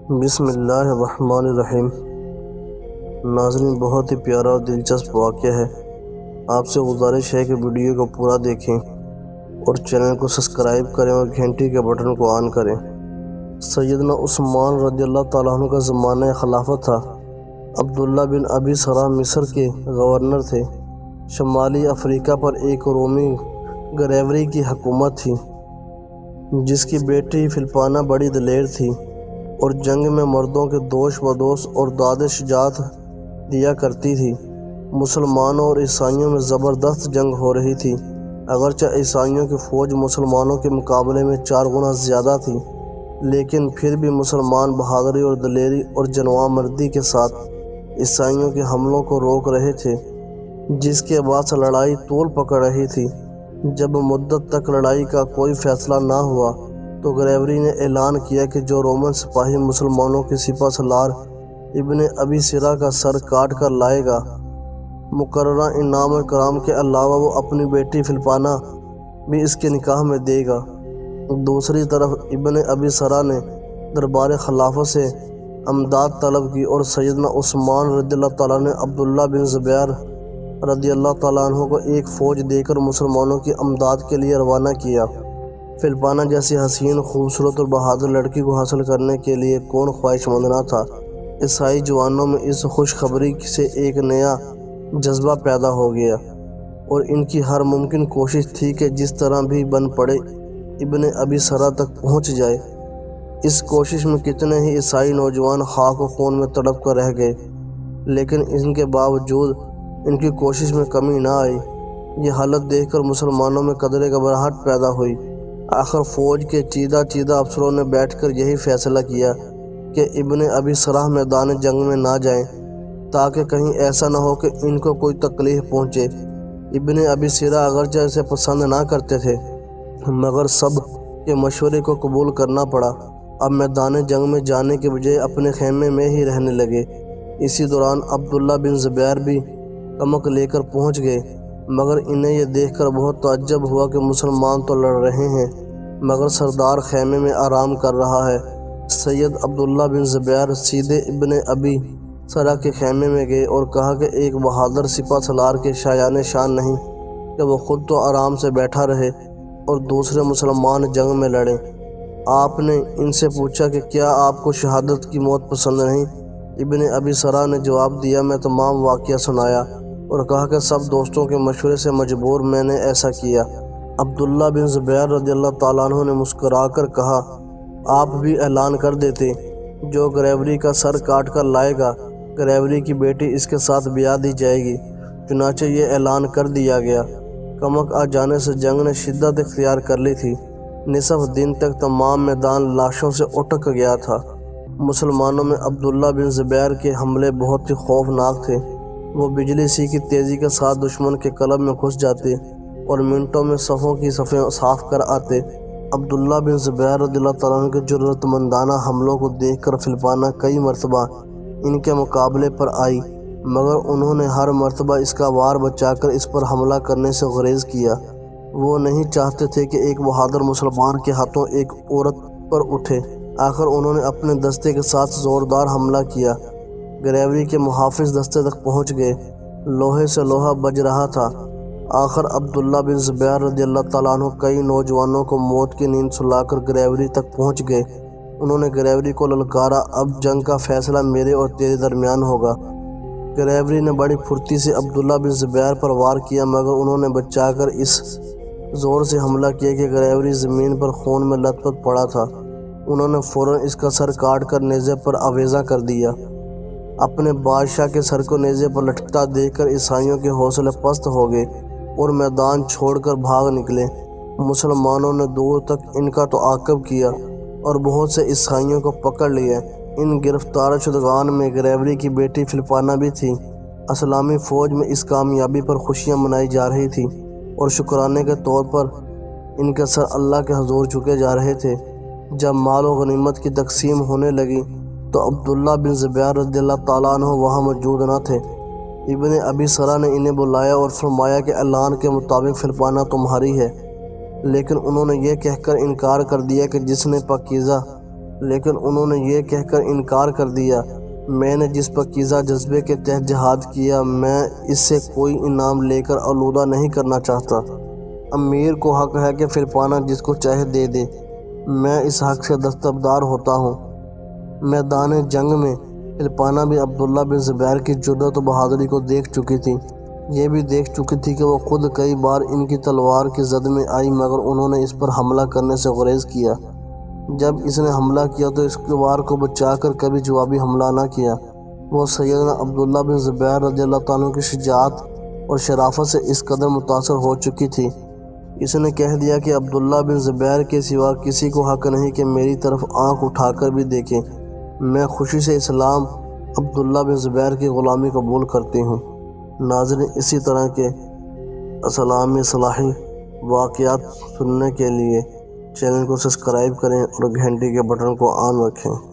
بسم اللہ الرحمن الرحیم۔ ناظرین، بہت ہی پیارا اور دلچسپ واقعہ ہے۔ آپ سے گزارش ہے کہ ویڈیو کو پورا دیکھیں اور چینل کو سبسکرائب کریں اور گھنٹی کے بٹن کو آن کریں۔ سیدنا عثمان رضی اللہ تعالیٰ عنہ کا زمانہ خلافت تھا۔ عبداللہ بن ابی سرح مصر کے گورنر تھے۔ شمالی افریقہ پر ایک رومی گریوری کی حکومت تھی، جس کی بیٹی فلپانہ بڑی دلیر تھی اور جنگ میں مردوں کے دوش بدوش اور داد شجاعت دیا کرتی تھی۔ مسلمانوں اور عیسائیوں میں زبردست جنگ ہو رہی تھی۔ اگرچہ عیسائیوں کی فوج مسلمانوں کے مقابلے میں 4 گنا زیادہ تھی، لیکن پھر بھی مسلمان بہادری اور دلیری اور جنواں مردی کے ساتھ عیسائیوں کے حملوں کو روک رہے تھے، جس کے باعث لڑائی طول پکڑ رہی تھی۔ جب مدت تک لڑائی کا کوئی فیصلہ نہ ہوا تو گریوری نے اعلان کیا کہ جو رومن سپاہی مسلمانوں کے سپہ سالار ابن ابی سرح کا سر کاٹ کر لائے گا، مقررہ انعام و اکرام کے علاوہ وہ اپنی بیٹی فلپانہ بھی اس کے نکاح میں دے گا۔ دوسری طرف ابن ابی سرح نے دربار خلافت سے امداد طلب کی اور سیدنا عثمان رضی اللہ تعالیٰ نے عبداللہ بن زبیر رضی اللہ تعالیٰ عنہ کو ایک فوج دے کر مسلمانوں کی امداد کے لیے روانہ کیا۔ فلپانہ جیسی حسین، خوبصورت اور بہادر لڑکی کو حاصل کرنے کے لیے کون خواہش مند نہ تھا۔ عیسائی جوانوں میں اس خوشخبری سے ایک نیا جذبہ پیدا ہو گیا اور ان کی ہر ممکن کوشش تھی کہ جس طرح بھی بن پڑے ابن ابی سرح تک پہنچ جائے۔ اس کوشش میں کتنے ہی عیسائی نوجوان خاک و خون میں تڑپ کر رہ گئے، لیکن ان کے باوجود ان کی کوشش میں کمی نہ آئی۔ یہ حالت دیکھ کر مسلمانوں میں قدرے گھبراہٹ پیدا ہوئی۔ آخر فوج کے چیدہ افسروں نے بیٹھ کر یہی فیصلہ کیا کہ ابن ابی سرح میدان جنگ میں نہ جائیں، تاکہ کہیں ایسا نہ ہو کہ ان کو کوئی تکلیف پہنچے۔ ابن ابی سرح اگرچہ اسے پسند نہ کرتے تھے، مگر سب کے مشورے کو قبول کرنا پڑا۔ اب میدان جنگ میں جانے کے بجائے اپنے خیمے میں ہی رہنے لگے۔ اسی دوران عبداللہ بن زبیر بھی کمک لے کر پہنچ گئے، مگر انہیں یہ دیکھ کر بہت تعجب ہوا کہ مسلمان تو لڑ رہے ہیں، مگر سردار خیمے میں آرام کر رہا ہے۔ سید عبداللہ بن زبیر سیدھے ابن ابی سرح کے خیمے میں گئے اور کہا کہ ایک بہادر سپہ سالار کے شایان شان نہیں کہ وہ خود تو آرام سے بیٹھا رہے اور دوسرے مسلمان جنگ میں لڑیں۔ آپ نے ان سے پوچھا کہ کیا آپ کو شہادت کی موت پسند نہیں؟ ابن ابی سرح نے جواب دیا، میں تمام واقعہ سنایا اور کہا کہ سب دوستوں کے مشورے سے مجبور میں نے ایسا کیا۔ عبداللہ بن زبیر رضی اللہ تعالیٰ عنہ نے مسکرا کر کہا، آپ بھی اعلان کر دیتے، جو گریوری کا سر کاٹ کر لائے گا، گریوری کی بیٹی اس کے ساتھ بیاہ دی جائے گی۔ چنانچہ یہ اعلان کر دیا گیا۔ کمک آ جانے سے جنگ نے شدت اختیار کر لی تھی۔ نصف دن تک تمام میدان لاشوں سے اٹک گیا تھا۔ مسلمانوں میں عبداللہ بن زبیر کے حملے بہت ہی خوفناک تھے۔ وہ بجلی سی کی تیزی کے ساتھ دشمن کے قلب میں گھس جاتے اور منٹوں میں صفوں کی صفیں صاف کر آتے۔ عبداللہ بن زبیر رضی اللہ تعالیٰ عنہ کے جرأت مندانہ حملوں کو دیکھ کر فلپانہ کئی مرتبہ ان کے مقابلے پر آئی، مگر انہوں نے ہر مرتبہ اس کا وار بچا کر اس پر حملہ کرنے سے گریز کیا۔ وہ نہیں چاہتے تھے کہ ایک بہادر مسلمان کے ہاتھوں ایک عورت پر اٹھے۔ آخر انہوں نے اپنے دستے کے ساتھ زوردار حملہ کیا۔ گریوری کے محافظ دستے تک پہنچ گئے۔ لوہے سے لوہا بج رہا تھا۔ آخر عبداللہ بن زبیر رضی اللہ تعالیٰ عنہ کئی نوجوانوں کو موت کی نیند سلا کر گریوری تک پہنچ گئے۔ انہوں نے گریوری کو للکارا، اب جنگ کا فیصلہ میرے اور تیرے درمیان ہوگا۔ گریوری نے بڑی پھرتی سے عبداللہ بن زبیر پر وار کیا، مگر انہوں نے بچا کر اس زور سے حملہ کیا کہ گریوری زمین پر خون میں لت پت پڑا تھا۔ انہوں نے فوراً اس کا سر کاٹ کر نیزے پر آویزاں کر دیا۔ اپنے بادشاہ کے سر کو نیزے پر لٹکتا دیکھ کر عیسائیوں کے حوصلے پست ہو گئے اور میدان چھوڑ کر بھاگ نکلے۔ مسلمانوں نے دور تک ان کا تعاقب کیا اور بہت سے عیسائیوں کو پکڑ لیا۔ ان گرفتار شدگان میں گریوری کی بیٹی فلپانہ بھی تھی۔ اسلامی فوج میں اس کامیابی پر خوشیاں منائی جا رہی تھی اور شکرانے کے طور پر ان کے سر اللہ کے حضور جھکے جا رہے تھے۔ جب مال و غنیمت کی تقسیم ہونے لگی تو عبداللہ بن زبیر رضی اللہ تعالیٰ عنہ وہاں موجود نہ تھے۔ ابن ابی سرح نے انہیں بلایا اور فرمایا کہ اعلان کے مطابق فلپانہ تمہاری ہے، لیکن انہوں نے یہ کہہ کر انکار کر دیا کہ جس نے پاکیزہ لیکن انہوں نے یہ کہہ کر انکار کر دیا، میں نے جس پاکیزہ جذبے کے تحت جہاد کیا، میں اس سے کوئی انعام لے کر آلودہ نہیں کرنا چاہتا۔ امیر کو حق ہے کہ پھرپانا جس کو چاہے دے دے، میں اس حق سے دستبردار ہوتا ہوں۔ میدان جنگ میں پھرپانا بھی عبداللہ بن زبیر کی جرأت و بہادری کو دیکھ چکی تھی۔ یہ بھی دیکھ چکی تھی کہ وہ خود کئی بار ان کی تلوار کی زد میں آئی، مگر انہوں نے اس پر حملہ کرنے سے گریز کیا۔ جب اس نے حملہ کیا تو اس وار کو بچا کر کبھی جوابی حملہ نہ کیا۔ وہ سیدنا عبداللہ بن زبیر رضی اللہ تعالیٰ عنہ کی شجاعت اور شرافت سے اس قدر متاثر ہو چکی تھی، اس نے کہہ دیا کہ عبداللہ بن زبیر کے سوا کسی کو حق نہیں کہ میری طرف آنکھ اٹھا کر بھی دیکھے۔ میں خوشی سے اسلام عبداللہ بن زبیر کی غلامی قبول کرتی ہوں۔ ناظرین، اسی طرح کے اسلامی اصلاحی واقعات سننے کے لیے چینل کو سبسکرائب کریں اور گھنٹی کے بٹن کو آن رکھیں۔